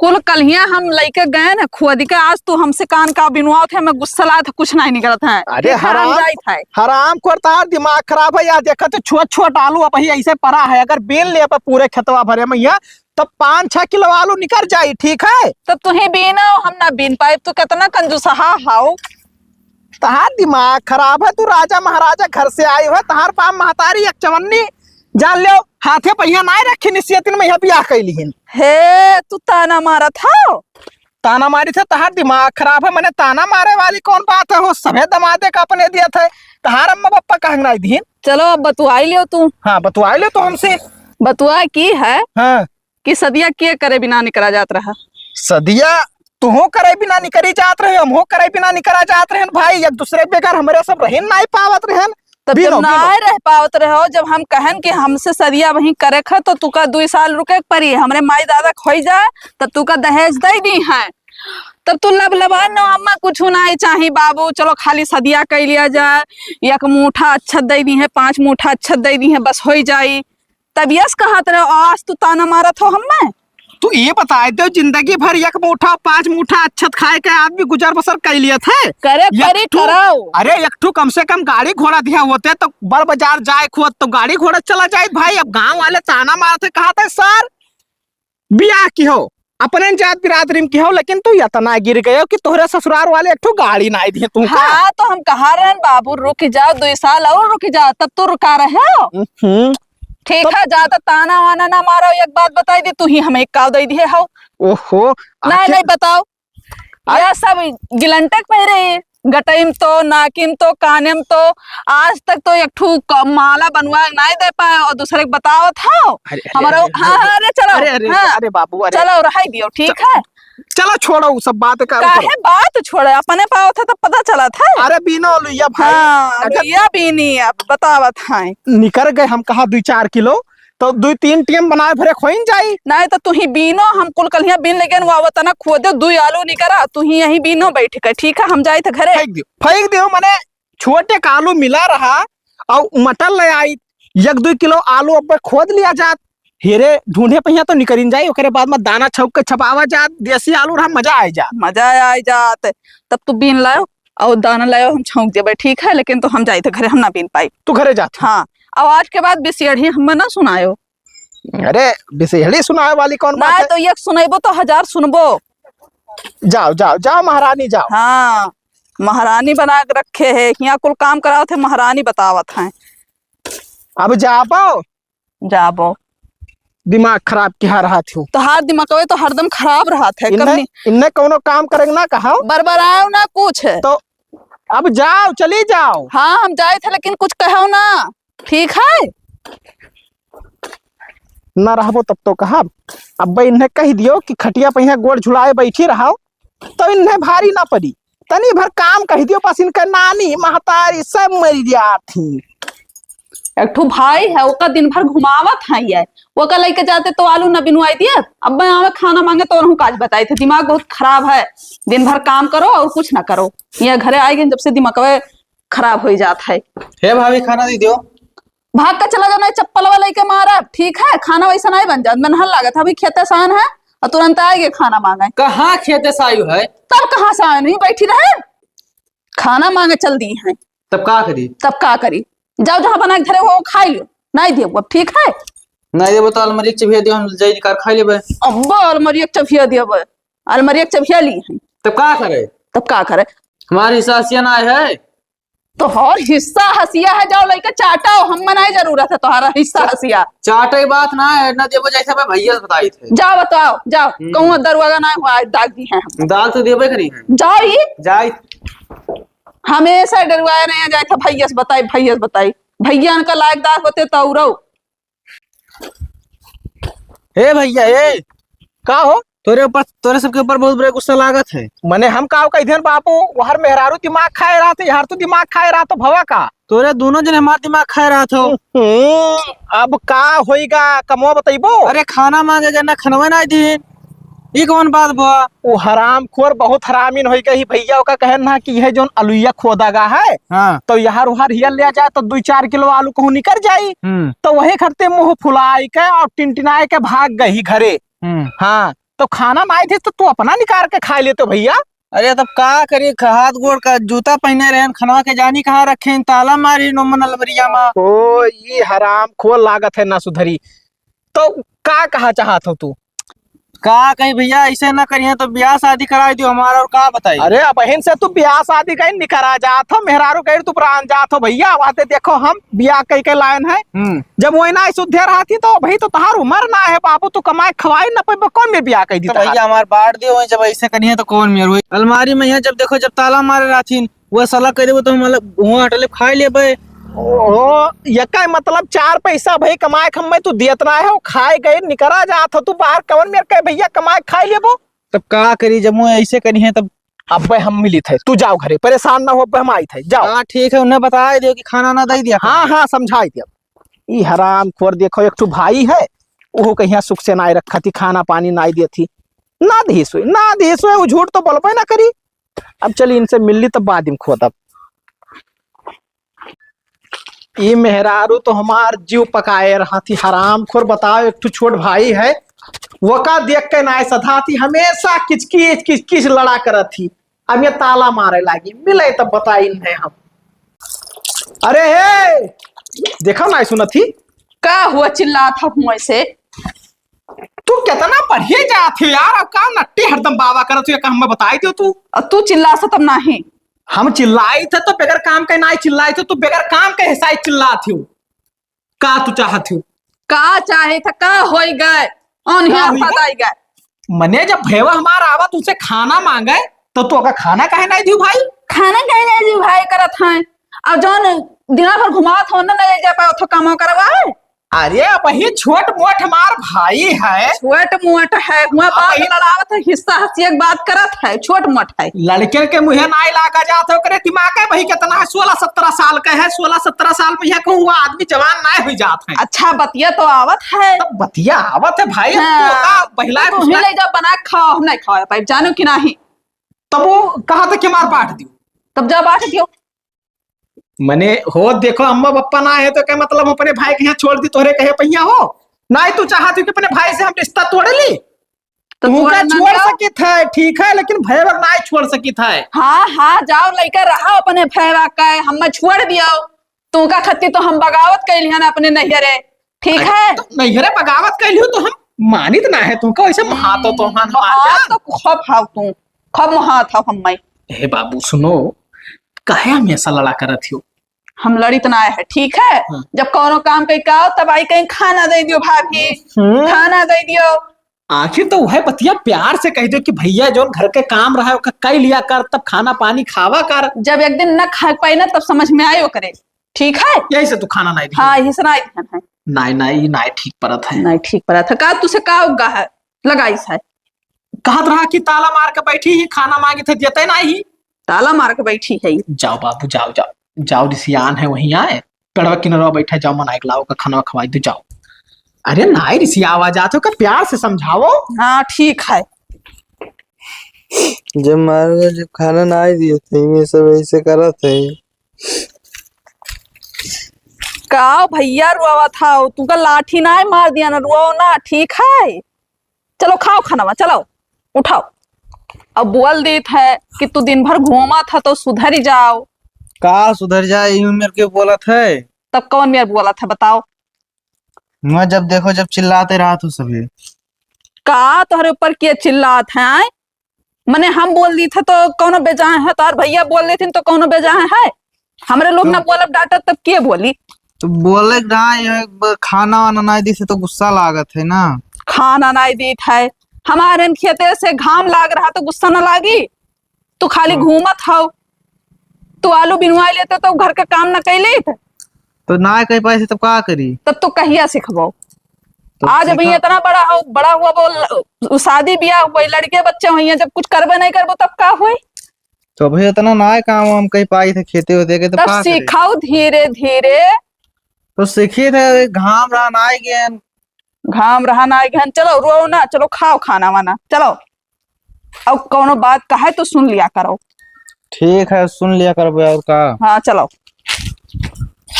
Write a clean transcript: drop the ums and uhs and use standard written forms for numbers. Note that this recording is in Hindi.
कुल कलिया हम लेके गए ना खुद के, आज तू हमसे कान का बिनवा थे, मैं गुस्सा ला था, कुछ नहीं निकलत है। अरे हराम को तार दिमाग खराब है यार। देखा तो छोट छोट आलू अब ऐसे पड़ा है, अगर बेल ले पूरे खेतवा भरे मैया तब 5-6 किलो आलू निकल जाये, ठीक है। तब तुम्हें बीना हम ना बीन पाए, तो कितना कंजूसा हाओ। तहार दिमाग खराब है, तू राजा महाराजा घर से आई हो, तहार पाम महतारी एक चवन्नी जान लो हाथे पहिया ना रखी निश्चित में बियाह कैली। हे तू ताना मारा था, ताना मारी थे, तहार दिमाग खराब है। मैंने ताना मारे वाली कौन बात है, वो सभे दमादे का अपने दिया था, तहार अम्मा पापा कहना दीन। चलो अब बतुआई लियो तू। हाँ बतुआ ले तो हमसे। बतुआ की है हाँ कि सदिया के करे बिना निकला जात रहा। सदिया तुहो करे बिना निकरी जात रहे, हमहो करे बिना निकला जात रहे भाई, एक दूसरे बेकार हमारे सब रहन नहीं पावत रहन। तब जब ना रह पावत रहो, जब हम कहन कि हमसे सदिया वही करे ख, तो तुका 2 साल रुके पड़ी, हमरे माई दादा खोई जाए तब तुका दहेज दे दी है, तब तू लबलबा न अम्मा कुछ नहीं चाहिए बाबू, चलो खाली सदिया कर लिया जाए, 1 मुठा अच्छत दे दी है, 5 मुठा अच्छत दे दी है, बस हो जाये। तब यस कहत रहे, आज तू ताना मारत हो हमें। तू ये बताए दो जिंदगी भर 1 मुठा 5 मुठा अच्छत खाए के आदमी गुजर बसर कर लिया थे। करे कराओ। अरे एक ठू कम से कम गाड़ी घोड़ा दिया होते तो बड़ बाजार जाए खुद तो गाड़ी घोड़ा चला जाए भाई। अब गांव वाले ताना मारते, कहा था सर बियाह की हो, अपने जात बिरादरी की हो, लेकिन तू इतना गिर गए कि तोहरे ससुराल वाले एक ठू गाड़ी ना दिए तू। हाँ तो हम कहा रहे बाबू रुक जाओ, 2 साल और रुक जाओ, तब तो रुका रहे हो। ठीक है, ज्यादा ताना वाना ना मारो। एक बात बताई दे, तू ही हमें एक काव दे दिए हो। ओहो नहीं बताओ, यह सब गिलंटक पहरे, गटइम तो नाकिम तो कानिम तो, आज तक तो एक ठू माला बनवा नहीं दे पाए, और दूसरे को बताओ था हमारा। हाँ अरे चलो, अरे बाबू चलो रह दियो, ठीक है। चलो छोड़ो सब बात का, काहे बात छोड़े, अपने पाओ था तब पता चला था। अरे बीनो लुइया भाई। हाँ लुइया बीनी अब बतावत है। निकर गए हम कहा 2-4 किलो तो 2-3 टीम बनाए भरे खोइन जाई। नहीं तो तू ही बीनो, हम कुल कलिया बीन लेकिन वो तना खोदे 2 आलू निकरा, तू ही यही बीनो बैठ के, ठीक है। हम जाए थे घरे, फेंक दियो मने छोटे का आलू मिला रहा और मटर ले आई 1-2 किलो आलू अब खोद लिया जात, हेरे ढूंढे पहिया तो निकरिन जाए, ओकरे बाद में दाना छौक के छपावा जात, देसी आलू रहा मजा आ जात। तब तू बीन लाओ और दाना लाओ, हम छौक देवे, ठीक है। लेकिन तो हम जाए थे घरे, हम ना बीन पाई। तू घरे जा। हाँ अब आज के बाद बिसेड़ी हमें ना सुनायो। अरे बिसेड़ी सुनाए वाली कौन बात है? तो एक सुनेबो तो 1000 सुनबो। जाओ जाओ जाओ महारानी जाओ। हाँ महारानी बना के रखे है, यहाँ कुल काम कराओ थे, महारानी बतावत है। अब जाबो दिमाग खराब क्या रहा थी तो हार दिमाग तो हरदम खराब रहा था। इन्ने कोनो काम करेंगे ना कहा बरबराओ ना कुछ तो अब जाओ, चली जाओ। हाँ हम जाए थे, लेकिन कुछ कहो ना, ठीक है। ना रहो तब तो कहा, अब इन्हें कह दियो कि खटिया पहिया गोड़ झुलाए बैठी रहो तो इन्हें भारी ना पड़ी, तनी भर काम कह दियो, बस इनका नानी महतारी सब मरी जा थी। एक ठू भाई है, वो का दिन भर घुमावत है, ये वो का लेके जाते तो आलू न बिनवाई दिए, अब मैं आवे खाना मांगे तो उन्होंने काज बताए थे। दिमाग बहुत खराब है, दिन भर काम करो और कुछ ना करो, ये घरे आएगी जब से दिमाग खराब हो जाता है। हे भाभी खाना दे दियो। भाग का चला जाना, चप्पल वाला के मारा, ठीक है। खाना वैसा नहीं बन जाता, मन हल लागत अभी खेते सान है और तुरंत आएंगे खाना मांगे। कहाँ खेते सायु है? तब कहाँ से आए, नहीं बैठी रहे, खाना मांगे चल दी है। तब का करी, जाओ जहाँ बना के धरे वो खाई लो, नहीं दियो अब, ठीक है। नहीं देबो तो अलमारी के चबिया दियो, हम जाई निकाल खाई लेबे। अब अलमारी के चबिया दियो, अलमारी के चबिया ली है। तब का करे हमारी हिस्सा हसिया ना है तो और हिस्सा हसिया है, जाओ लेके चाटाओ, हम मनाए जरूरत है तुम्हारा हिस्सा हसिया। चाटे बात ना है ना, देबो जैसे मैं भैया बताई थे। जाओ बताओ, जाओ कहूँ दरवाजा ना हुआ दाग दी है हम। दाल तो देबे करी है, जाओ ही जाई हमेशा डरवाया नहीं जाए था। भैया से बताई भैया का लायकदार होते तो रहो। हे भैया ए का हो, तोरे सबके ऊपर बहुत बड़ा गुस्सा लागत है। मने हम का कह बापू, वहर मेहरारू दिमाग खाए रहा था, यार तो दिमाग खाए रहा तो भवा का, तोरे दोनों जन हमार दिमाग खाए रहा था। अब का होएगा कमो बताइबो। अरे खाना मांगे ना, खनवा ना दी, ये कौन बात बा? वो हराम खोर बहुत हरामीन हो गई भैया का कहना कि यह जो अलुइया खोदागा है। हाँ। तो यार उहर हिया ले जाए तो 2-4 किलो आलू कहूँ निकल जाई, तो वही खरते मुंह फुलाई के और टिनटिनाए के भाग गई घरे। हाँ तो खाना ना आए थे तो तू अपना निकाल के खा लेते भैया। अरे तब का करी, हाथ गोड़ का जूता पहने रहे खनवा के जानी कहाँ रखे, ताला मारी नोमन अलबरिया मा। ओ ये हराम खोल लागत है ना सुधरी। तो का कहा चाहत हो तू? का कहीं भैया ऐसे ना करिए तो ब्याह शादी करा दियो हमारा, और का बताई। अरे बहन से तू ब्याह शादी कहीं निकरा जात हो, मेहरारू कहीं तू प्राण जात हो भैया। बातें देखो हम ब्याह कहीं के लायन है, जब वही ना शुद्ध रहा थी तो भाई तो तहार उम्र ना है बाबू, तू कमाए खवाई ना पे कौन में ब्याह कही दी। तो भैया हमार बांट दियो वही, जब ऐसे करिए तो कौन मेरे हुई अलमारी में यहाँ जब देखो जब ताला मारे रहथिन वह सलाह करे तो हम वहाँ हटले खाई ले। ओ यका मतलब 4 पैसा भाई कमाए खम्मे तू दियत ना है, खाए गए निकरा जात हो तू बाहर कवन मेरे कहे भैया कमाए खाई लेबो। तब का करी, जब वो ऐसे करी है तब अब हम मिली थे, तू जाओ घरे, परेशान ना हो, अब हम आई थे जाओ। हाँ ठीक है, उन्हें बता दियो कि खाना ना दे दिया। हाँ हाँ समझाई दिया। ई हराम खोर देखो एक ठो भाई है वो कहीं सुख से ना रखा थी, खाना पानी ना दी थी, ना दी सोई वो झूठ तो बोलबे ना करी। अब चली इनसे मिल ली तब बाद में खोद। अब ये मेहरारू तो हमार जीव पकाए रहा थी हराम खोर। बताओ एक ठो छोट भाई है वो का देख के ना सधा थी, हमेशा किचकिच लड़ा करत थी। अब ये ताला मारे लागी मिले तब बताई है हम। अरे हे देखो ना सुना थी का हुआ चिल्ला था मुँह से? तू कितना पढ़िए जाती यार, अब का नट्टे हरदम बाबा करत हो, हम बताई दो तू। और तू चिल्ला सा तब नहीं। हम चिल्लाई थे तो बगैर काम के ना चिल्लाई थे, तू बगैर काम के हिसाब चिल्लाती हो। का तू चाहती हो? का चाहे था का हो गए बताई गए। मने जब भेवा हमारा आवा तुझसे खाना मांगे तो तू अगर खाना काहे नहीं दी भाई? खाना कहे नहीं जी भाई करत है, अब जौन दिना भर घुमात हो ना ले जा पाओ तो काम करवा है। अरे वही छोट मोट हमार भाई है, छोट मोट है हुआ बात लड़ावत है, हिस्सा हंसी बात करत है, छोट मोट है। लड़के के मुहे ना लागा जात हो करे दिमाग है भाई कितना है, 16-17 साल का है, 16-17 साल में यह कहूँ आदमी जवान ना हो जात है। अच्छा बतिया तो आवत है, तो बतिया आवत है भाई। हाँ। पहला तो ले जा बना खाओ, हम नहीं खाओ पाई जानो कि नहीं। तब वो कहा था कि मार बांट दियो, तब जा बांट दियो। मने हो देखो अम्मा पप्पा ना है तो क्या मतलब अपने भाई के यहाँ छोड़ दी तोहरे कहे पहिया हो ना, तू चाहती कि अपने भाई से हम रिश्ता तोड़ ली तो छोड़ सकी था ठीक है, लेकिन भैया ना छोड़ सकी था। हाँ हाँ जाओ लेकर रहा अपने भैया का, हम छोड़ दिया तू का खत्ती तो हम बगावत कैली ना अपने नैहरे, ठीक है। तो नैहरे बगावत कैली हो तो हम मानित ना है तुमको ऐसे महातो तो हम तो खब हाउ तू खब महात हाउ हम। हे बाबू सुनो, कहे हमेशा लड़ा करत हो, हम लड़ित ना है ठीक है। जब कोनो काम कहीं का तब आई कहीं खाना दे दियो भाभी, खाना दे दियो। आखिर तो वह बतिया प्यार से कह दो कि भैया जो घर के काम रहा है कई लिया कर, तब खाना पानी खावा कर। जब एक दिन न खा पाई ना तब समझ में आयो करे, ठीक है। यही से तू खाना नहीं हाँ यही से नहीं नहीं ठीक परत है, नहीं ठीक परत है। का तुसे का उगा है लगाई है, कहत रहा कि ताला मार के बैठी ही खाना मांगे थे देते नहीं, ताला मार के बैठी है। जाओ बाबू जाओ जाओ जाओ, रिसियान है वहीं आए पेड़वा किनारा बैठा, जाओ मनाई लाओ का खाना खवाई दो जाओ। अरे नाई रिसिया आवाज आते हो का प्यार से समझाओ। हाँ ठीक है। जब मारो जब खाना ना ही दिए थे ये सब ऐसे करा थे। का भैया रुआ था तू का लाठी ना मार दिया ना, रुआ ना ठीक है। चलो खाओ खाना चलो उठाओ। अब बोल दी है कि तू दिन भर घूमा था तो सुधर जाओ। का सुधर जाए मेरे के बोला था, तब कौन मेरे बोला था बताओ? मैं जब देखो जब चिल्लाते रहा तो सभी का तोहरे ऊपर किए चिल्लात है, मने हम बोल दी थे तो कौनो बेजाए है, तार भैया बोल रही थी तो कौनो बेजाए है। हमरे लोग ना बोलब डांटा तब के बोली तो बोले ना खाना वाना नहीं दी से तो गुस्सा लागत है ना। खाना नहीं दी है हमारे खेते से घाम लाग रहा तो गुस्सा न लागी? तू खाली घूमत हो, तू आलू बिनवा लेते तो घर का काम न कैले तो ना कह पाए तब का करी? तब तो कहिया सिखबो? तो आज अभी इतना बड़ा हुआ बोल शादी ब्याह हुआ लड़के बच्चे हुए, जब कुछ करबे नहीं करबो तब का हुई? तो भाई इतना ना काम हम कहीं पाई थे खेते होते के तब सिखाओ धीरे धीरे। तो सीखी थे घाम रहा ना गए, घाम रहा ना गए, चलो रो ना, चलो खाओ खाना वाना चलो। अब कोनो बात कहे तो सुन लिया करो। ठीक है सुन लिया करो और का। हाँ चलो।